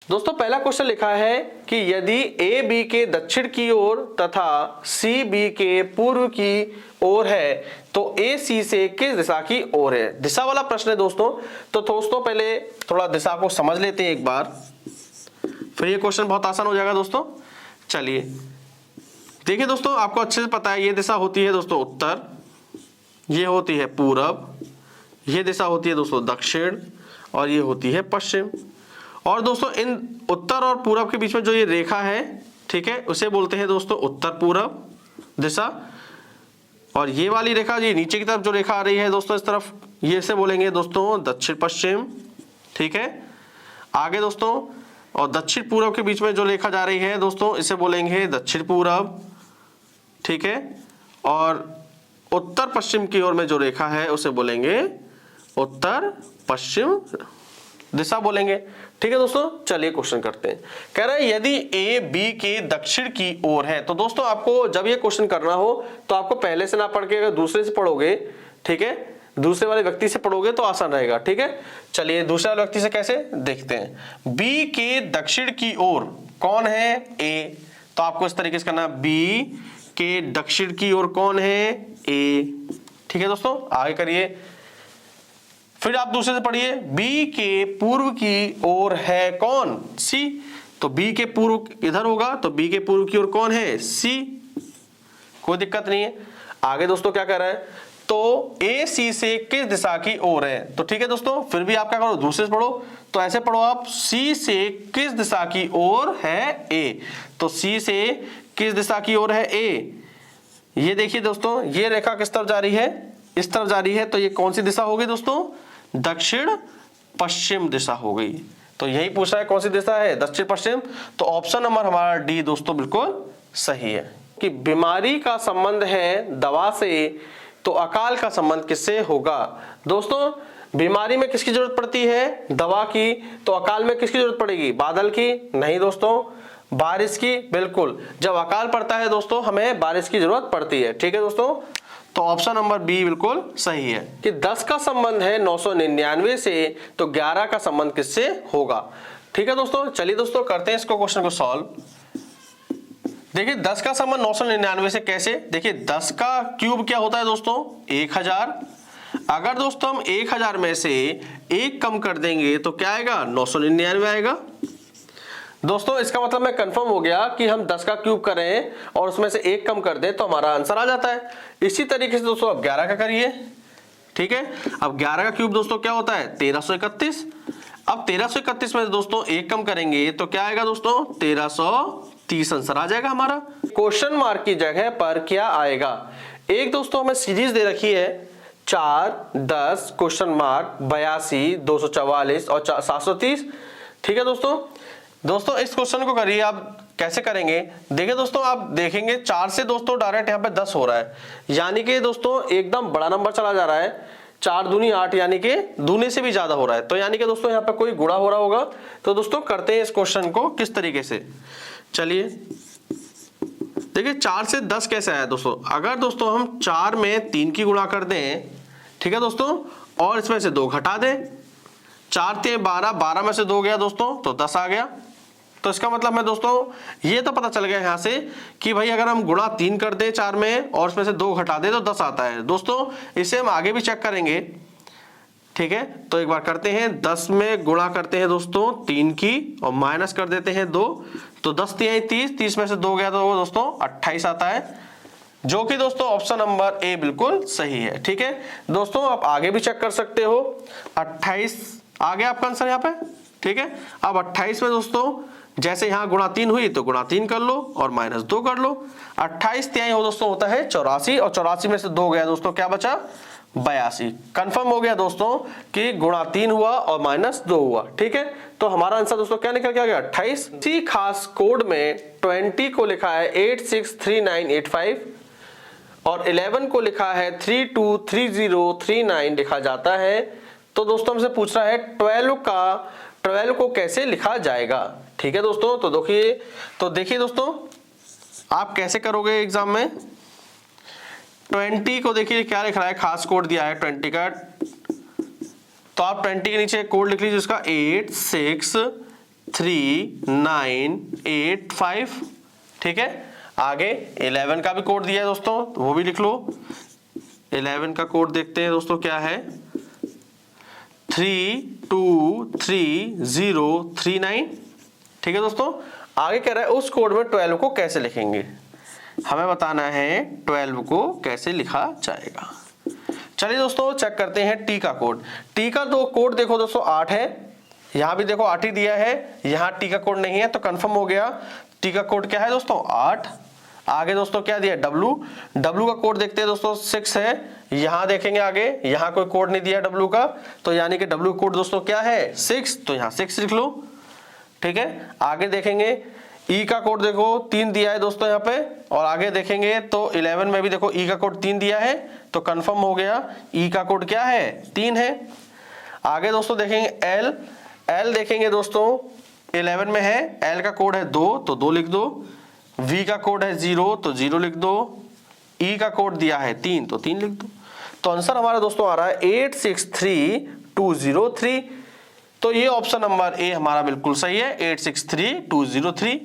दोस्तों पहला क्वेश्चन लिखा है कि यदि ए बी के दक्षिण की ओर तथा सी बी के पूर्व की ओर है तो ए सी से किस दिशा की ओर है। दिशा वाला प्रश्न है दोस्तों। तो दोस्तों पहले थोड़ा दिशा को समझ लेते हैं एक बार, फिर ये क्वेश्चन बहुत आसान हो जाएगा दोस्तों। चलिए देखिए दोस्तों, आपको अच्छे से पता है ये दिशा होती है दोस्तों उत्तर, ये होती है पूरब, ये दिशा होती है दोस्तों दक्षिण, और ये होती है पश्चिम। और दोस्तों इन उत्तर और पूरब के बीच में जो ये रेखा है, ठीक है, उसे बोलते हैं दोस्तों उत्तर पूरब दिशा। और ये वाली रेखा, ये नीचे की तरफ जो रेखा आ रही है दोस्तों इस तरफ, ये से बोलेंगे दोस्तों दक्षिण पश्चिम, ठीक है। आगे दोस्तों और दक्षिण पूरब के बीच में जो रेखा जा रही है दोस्तों, इसे बोलेंगे दक्षिण पूरब, ठीक है। और उत्तर पश्चिम की ओर में जो रेखा है उसे बोलेंगे उत्तर पश्चिम दिशा बोलेंगे, ठीक है दोस्तों। चलिए क्वेश्चन करते हैं। कह रहा है यदि ए बी के दक्षिण की ओर है, तो दोस्तों आपको जब ये क्वेश्चन करना हो तो आपको पहले से ना पढ़ के अगर दूसरे से पढ़ोगे, ठीक है, दूसरे वाले व्यक्ति से पढ़ोगे तो आसान रहेगा, ठीक है। चलिए दूसरे वाले व्यक्ति से कैसे देखते हैं। बी के दक्षिण की ओर कौन है, ए, तो आपको इस तरीके से करना, बी के दक्षिण की ओर कौन है, ए, ठीक है दोस्तों। आगे करिए, फिर आप दूसरे से पढ़िए, बी के पूर्व की ओर है कौन, सी, तो बी के पूर्व इधर होगा, तो बी के पूर्व की ओर कौन है, सी, कोई दिक्कत नहीं है। आगे दोस्तों क्या कर रहा है, तो ए सी से किस दिशा की ओर है, तो ठीक है दोस्तों, फिर भी आप क्या करो, दूसरे से पढ़ो, तो ऐसे पढ़ो आप, सी से किस दिशा की ओर है ए, तो सी से किस दिशा की ओर है ए। ये देखिए दोस्तों, ये रेखा किस तरफ जा रही है, इस तरफ जा रही है, तो ये कौन सी दिशा होगी दोस्तों, दक्षिण पश्चिम दिशा हो गई। तो यही पूछा है कौन सी दिशा है, दक्षिण पश्चिम। तो ऑप्शन नंबर हमारा डी दोस्तों बिल्कुल सही है। कि बीमारी का संबंध है दवा से तो अकाल का संबंध किससे होगा। दोस्तों बीमारी में किसकी जरूरत पड़ती है, दवा की, तो अकाल में किसकी जरूरत पड़ेगी, बादल की, नहीं दोस्तों, बारिश की, बिल्कुल। जब अकाल पड़ता है दोस्तों हमें बारिश की जरूरत पड़ती है, ठीक है दोस्तों। तो ऑप्शन नंबर बी बिल्कुल सही है। कि 10 का संबंध है 999 से तो 11 का संबंध किससे होगा, ठीक है दोस्तों। चलिए दोस्तों करते हैं इसको क्वेश्चन को सॉल्व। देखिए 10 का संबंध 999 से कैसे, देखिए 10 का क्यूब क्या होता है दोस्तों 1000। अगर दोस्तों हम 1000 में से 1 कम कर देंगे तो क्या आएगा, 999 आएगा। दोस्तों इसका मतलब मैं कंफर्म हो गया कि हम 10 का क्यूब करें और उसमें से 1 कम कर दें तो हमारा आंसर आ जाता है। इसी तरीके से दोस्तों अब 11 का करिए, ठीक है। अब 11 का क्यूब दोस्तों क्या होता है 1331। अब 1331 में दोस्तों 1 कम करेंगे तो क्या आएगा दोस्तों 1330 आंसर आ जाएगा हमारा। क्वेश्चन मार्क की जगह पर क्या आएगा, एक दोस्तों हमें सीरीज दे रखी है 4, 10, क्वेश्चन मार्क 82, 244 और 730, ठीक है दोस्तों। दोस्तों इस क्वेश्चन को करिए आप, कैसे करेंगे, देखिए दोस्तों आप देखेंगे 4 से दोस्तों डायरेक्ट यहाँ पे 10 हो रहा है, यानी कि दोस्तों एकदम बड़ा नंबर चला जा रहा है। 4 दूनी 8 यानी कि दूने से भी ज्यादा हो रहा है, तो यानी कि दोस्तों यहाँ पे कोई गुणा हो रहा होगा। तो दोस्तों करते हैं इस क्वेश्चन को किस तरीके से। चलिए देखिए 4 से 10 कैसे आया दोस्तों, अगर दोस्तों हम 4 में 3 की गुणा कर दें, ठीक है दोस्तों, और इसमें से 2 घटा दें, 4 ते 12, 12 में से 2 गया दोस्तों तो 10 आ गया। तो इसका मतलब है दोस्तों ये तो पता चल गया यहां से कि भाई अगर हम गुणा 3 कर दें 4 में और इसमें से 2 घटा दें तो 10 आता है। दोस्तों इसे हम आगे भी चेक करेंगे, ठीक है। तो एक बार करते हैं, 10 में गुणा करते हैं दोस्तों 3 की और माइनस कर देते हैं 2, तो 10 तिहाई 30, 30 में से 2 गया तो वो दोस्तों 28 आता है, जो कि दोस्तों ऑप्शन नंबर ए बिल्कुल सही है, ठीक है दोस्तों। आप आगे भी चेक कर सकते हो, 28 आ गया आपका आंसर यहाँ पे, ठीक है। अब 28 में दोस्तों जैसे यहाँ गुणा 3 हुई तो गुणा 3 कर लो और माइनस 2 कर लो, 28 तिहाई हो दोस्तों होता है 84, और 84 में से 2 गया दोस्तों क्या बचा 82। कंफर्म हो गया दोस्तों कि गुणा 3 हुआ और माइनस 2 हुआ, ठीक है। तो हमारा आंसर दोस्तों क्या निकल के आ गया 28। इसी खास कोड में 20 को लिखा है 863985 और 11 को लिखा है 323039 लिखा जाता है। तो दोस्तों हमसे पूछ रहा है 12 को कैसे लिखा जाएगा, ठीक है दोस्तों। तो देखिए दोस्तों आप कैसे करोगे एग्जाम में। 20 को देखिए क्या लिख रहा है, खास कोड दिया है 20 का, तो आप 20 के नीचे कोड लिख लीजिए उसका 3985। ठीक है, आगे 11 का भी कोड दिया है दोस्तों, तो वो भी लिख लो। 11 का कोड देखते हैं दोस्तों क्या है, 323039। ठीक है दोस्तों, आगे कह रहा है उस कोड में 12 को कैसे लिखेंगे, हमें बताना है 12 को कैसे लिखा जाएगा। चलिए दोस्तों चेक करते हैं टी का कोड। टी का दो कोड देखो दोस्तों 8 है, यहां भी देखो 8 ही दिया है, यहां टी का कोड नहीं है तो कंफर्म हो गया। टी का कोड क्या है दोस्तों 8। आगे दोस्तों क्या दिया डब्लू, डब्लू का कोड देखते हैं दोस्तों 6 है, यहां देखेंगे आगे यहां कोई कोड नहीं दिया डब्लू का, तो यानी कि डब्लू कोड दोस्तों क्या है 6, तो यहां 6 लिख लो। ठीक है, आगे देखेंगे ई का कोड देखो 3 दिया है दोस्तों यहाँ पे, और आगे देखेंगे तो 11 में भी देखो ई का कोड 3 दिया है, तो कंफर्म हो गया ई का कोड क्या है 3 है। आगे दोस्तों देखेंगे एल, एल देखेंगे दोस्तों 11 में है, एल का कोड है 2 तो 2 लिख दो, वी का कोड है 0 तो 0 लिख दो, ई का कोड दिया है 3 तो 3 लिख दो। तो आंसर हमारा दोस्तों आ रहा है 863203। तो ये ऑप्शन नंबर ए हमारा बिल्कुल सही है, 863203।